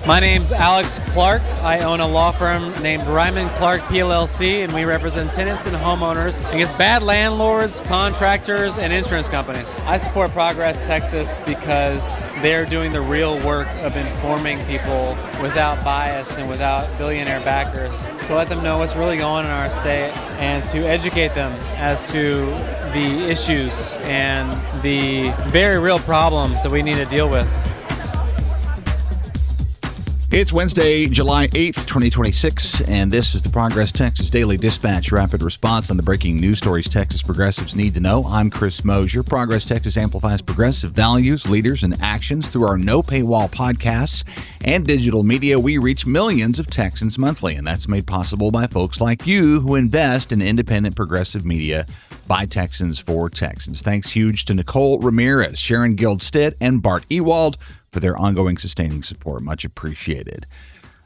My name's Alex Clark. I own a law firm named Ryman Clark PLLC, and we represent tenants and homeowners against bad landlords, contractors, and insurance companies. I support Progress Texas because they're doing the real work of informing people without bias and without billionaire backers to let them know what's really going on in our state and to educate them as to the issues and the very real problems that we need to deal with. It's Wednesday, July 8th, 2026, and this is the Progress Texas Daily Dispatch rapid response on the breaking news stories Texas progressives need to know. I'm Chris Mosier. Progress Texas amplifies progressive values, leaders, and actions through our no paywall podcasts and digital media. We reach millions of Texans monthly, and that's made possible by folks like you who invest in independent progressive media by Texans for Texans. Thanks huge to Nicole Ramirez, Sharon Gildstedt, and Bart Ewald for their ongoing sustaining support. Much appreciated.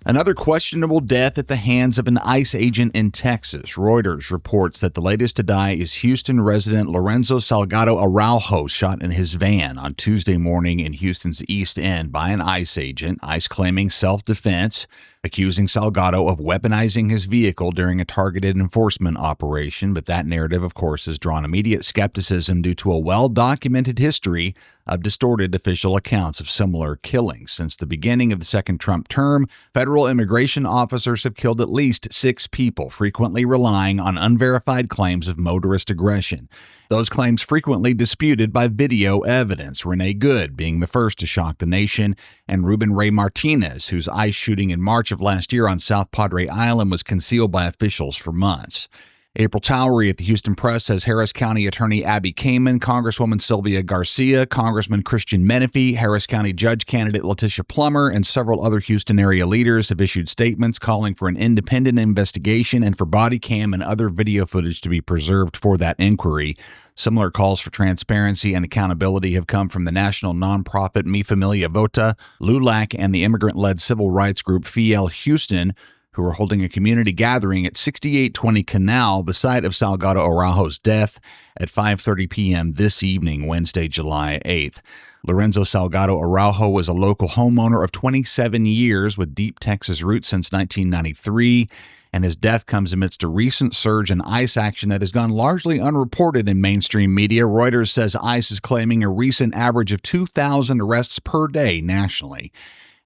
Another questionable death at the hands of an ICE agent in Texas. Reuters reports that the latest to die is Houston resident Lorenzo Salgado Araujo, shot in his van on Tuesday morning in Houston's East End by an ICE agent. ICE claiming self-defense, accusing Salgado of weaponizing his vehicle during a targeted enforcement operation. But that narrative, of course, has drawn immediate skepticism due to a well-documented history of distorted official accounts of similar killings. Since the beginning of the second Trump term, federal immigration officers have killed at least 6 people, frequently relying on unverified claims of motorist aggression. Those claims frequently disputed by video evidence, Renee Good being the first to shock the nation, and Ruben Ray Martinez, whose ICE shooting in March of last year on South Padre Island was concealed by officials for months. April Towery at the Houston Press says Harris County Attorney Abby Kamen, Congresswoman Sylvia Garcia, Congressman Christian Menefee, Harris County Judge candidate Letitia Plummer, and several other Houston area leaders have issued statements calling for an independent investigation and for body cam and other video footage to be preserved for that inquiry. Similar calls for transparency and accountability have come from the national nonprofit Mi Familia Vota, LULAC, and the immigrant-led civil rights group Fiel Houston, who are holding a community gathering at 6820 Canal, the site of Salgado Araujo's death, at 5:30 p.m. this evening, Wednesday, July 8th. Lorenzo Salgado Araujo was a local homeowner of 27 years with deep Texas roots since 1993, and his death comes amidst a recent surge in ICE action that has gone largely unreported in mainstream media. Reuters says ICE is claiming a recent average of 2,000 arrests per day nationally.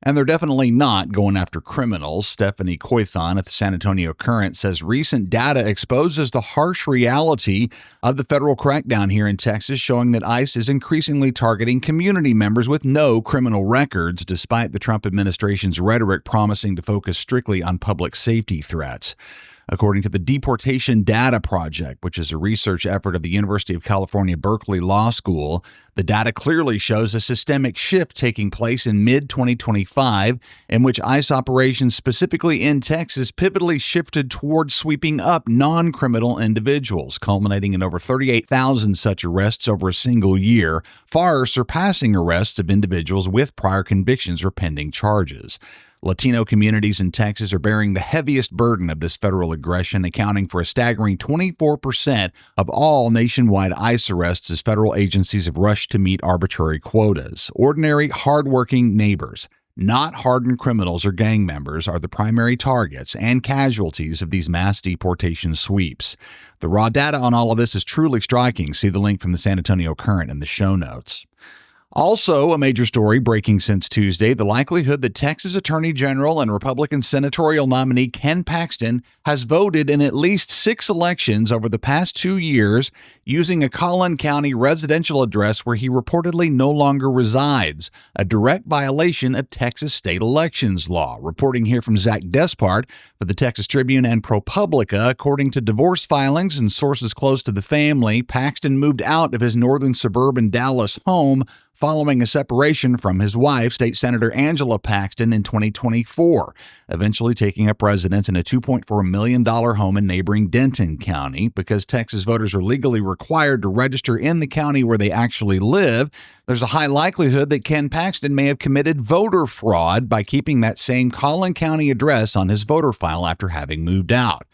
And they're definitely not going after criminals. Stephanie Coython at the San Antonio Current says recent data exposes the harsh reality of the federal crackdown here in Texas, showing that ICE is increasingly targeting community members with no criminal records, despite the Trump administration's rhetoric promising to focus strictly on public safety threats. According to the Deportation Data Project, which is a research effort of the University of California, Berkeley Law School, the data clearly shows a systemic shift taking place in mid-2025 in which ICE operations, specifically in Texas, pivotally shifted towards sweeping up non-criminal individuals, culminating in over 38,000 such arrests over a single year, far surpassing arrests of individuals with prior convictions or pending charges. Latino communities in Texas are bearing the heaviest burden of this federal aggression, accounting for a staggering 24% of all nationwide ICE arrests as federal agencies have rushed to meet arbitrary quotas. Ordinary, hardworking neighbors, not hardened criminals or gang members, are the primary targets and casualties of these mass deportation sweeps. The raw data on all of this is truly striking. See the link from the San Antonio Current in the show notes. Also, a major story breaking since Tuesday, the likelihood that Texas Attorney General and Republican senatorial nominee Ken Paxton has voted in at least 6 elections over the past 2 years using a Collin County residential address where he reportedly no longer resides, a direct violation of Texas state elections law. Reporting here from Zach Despard for the Texas Tribune and ProPublica, according to divorce filings and sources close to the family, Paxton moved out of his northern suburban Dallas home following a separation from his wife, State Senator Angela Paxton, in 2024, eventually taking up residence in a $2.4 million home in neighboring Denton County. Because Texas voters are legally required to register in the county where they actually live, there's a high likelihood that Ken Paxton may have committed voter fraud by keeping that same Collin County address on his voter file after having moved out.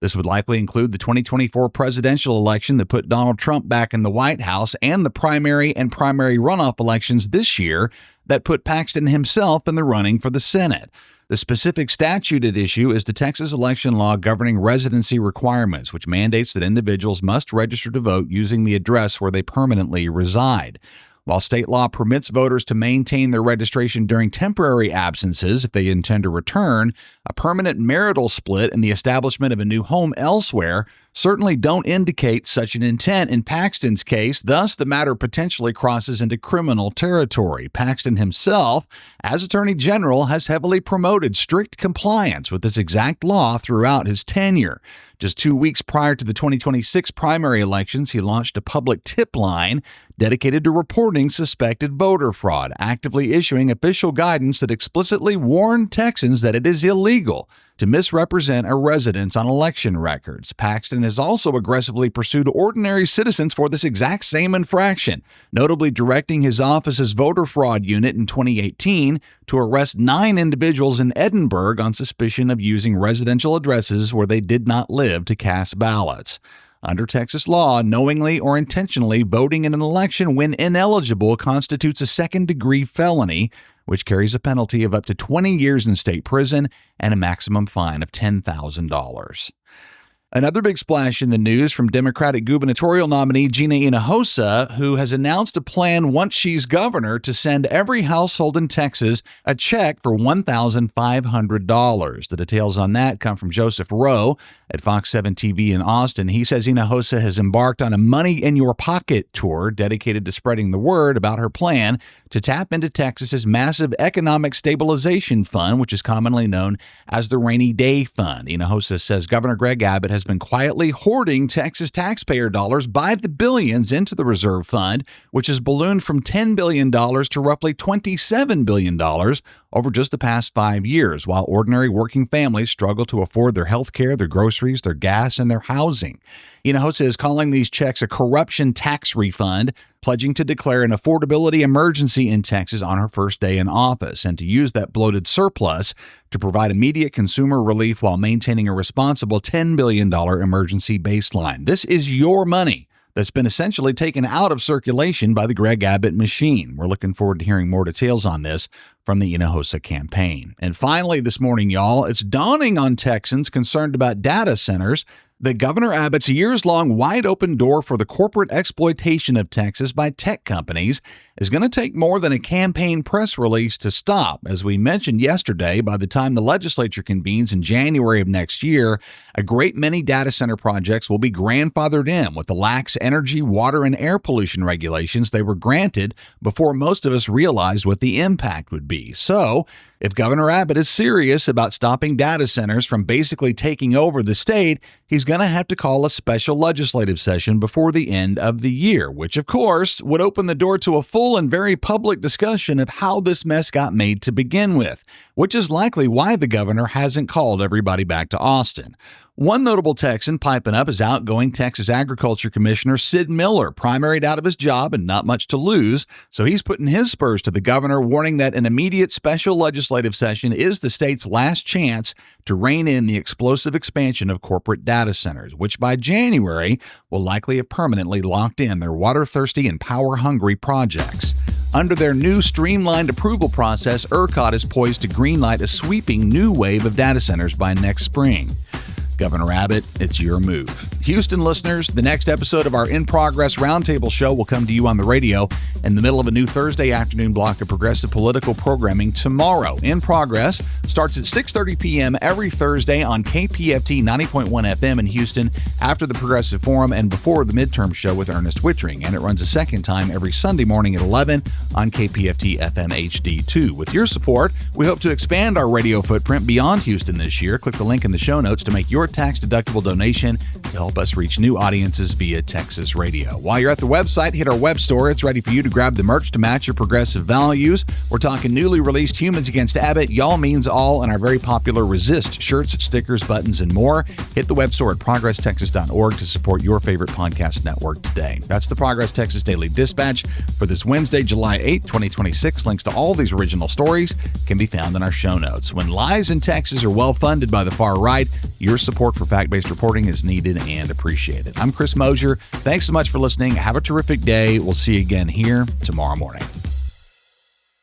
This would likely include the 2024 presidential election that put Donald Trump back in the White House and the primary and primary runoff elections this year that put Paxton himself in the running for the Senate. The specific statute at issue is the Texas election law governing residency requirements, which mandates that individuals must register to vote using the address where they permanently reside. While state law permits voters to maintain their registration during temporary absences if they intend to return, a permanent marital split and the establishment of a new home elsewhere certainly don't indicate such an intent in Paxton's case. Thus, the matter potentially crosses into criminal territory. Paxton himself, as Attorney General, has heavily promoted strict compliance with this exact law throughout his tenure. Just 2 weeks prior to the 2026 primary elections, he launched a public tip line dedicated to reporting suspected voter fraud, actively issuing official guidance that explicitly warned Texans that it is illegal to misrepresent a residence on election records. Paxton has also aggressively pursued ordinary citizens for this exact same infraction, notably directing his office's voter fraud unit in 2018 to arrest 9 individuals in Edinburgh on suspicion of using residential addresses where they did not live to cast ballots. Under Texas law, knowingly or intentionally voting in an election when ineligible constitutes a second-degree felony, which carries a penalty of up to 20 years in state prison and a maximum fine of $10,000. Another big splash in the news from Democratic gubernatorial nominee Gina Hinojosa, who has announced a plan once she's governor to send every household in Texas a check for $1,500. The details on that come from Joseph Rowe at Fox 7 TV in Austin. He says Hinojosa has embarked on a Money in Your Pocket tour dedicated to spreading the word about her plan to tap into Texas's massive economic stabilization fund, which is commonly known as the Rainy Day Fund. Hinojosa says Governor Greg Abbott has been quietly hoarding Texas taxpayer dollars by the billions into the reserve fund, which has ballooned from $10 billion to roughly $27 billion over just the past 5 years, while ordinary working families struggle to afford their health care, their groceries, their gas, and their housing. Hinojosa is calling these checks a corruption tax refund, pledging to declare an affordability emergency in Texas on her first day in office and to use that bloated surplus to provide immediate consumer relief while maintaining a responsible $10 billion emergency baseline. This is your money that's been essentially taken out of circulation by the Greg Abbott machine. We're looking forward to hearing more details on this from the Hinojosa campaign. And finally this morning, y'all, it's dawning on Texans concerned about data centers that Governor Abbott's years-long wide-open door for the corporate exploitation of Texas by tech companies is going to take more than a campaign press release to stop. As we mentioned yesterday, by the time the legislature convenes in January of next year, a great many data center projects will be grandfathered in with the lax energy, water, and air pollution regulations they were granted before most of us realized what the impact would be. So, if Governor Abbott is serious about stopping data centers from basically taking over the state, he's going to have to call a special legislative session before the end of the year, which, of course, would open the door to a full and very public discussion of how this mess got made to begin with, which is likely why the governor hasn't called everybody back to Austin. One notable Texan piping up is outgoing Texas Agriculture Commissioner Sid Miller, primaried out of his job and not much to lose, so he's putting his spurs to the governor, warning that an immediate special legislative session is the state's last chance to rein in the explosive expansion of corporate data centers, which by January will likely have permanently locked in their water-thirsty and power-hungry projects. Under their new streamlined approval process, ERCOT is poised to greenlight a sweeping new wave of data centers by next spring. Governor Abbott, it's your move. Houston listeners, the next episode of our In Progress Roundtable show will come to you on the radio in the middle of a new Thursday afternoon block of progressive political programming tomorrow. In Progress starts at 6:30 p.m. every Thursday on KPFT 90.1 FM in Houston after the Progressive Forum and before the midterm show with Ernest Wittring. And it runs a second time every Sunday morning at 11 on KPFT FM HD2. With your support, we hope to expand our radio footprint beyond Houston this year. Click the link in the show notes to make your tax-deductible donation to help help us reach new audiences via Texas radio. While you're at the website, hit our web store. It's ready for you to grab the merch to match your progressive values. We're talking newly released Humans Against Abbott, Y'all Means All, and our very popular Resist shirts, stickers, buttons, and more. Hit the web store at ProgressTexas.org to support your favorite podcast network today. That's the Progress Texas Daily Dispatch for this Wednesday, July 8th, 2026. Links to all these original stories can be found in our show notes. When lies in Texas are well funded by the far right, your support for fact-based reporting is needed and appreciated. I'm Chris Mosier. Thanks so much for listening. Have a terrific day. We'll see you again here tomorrow morning.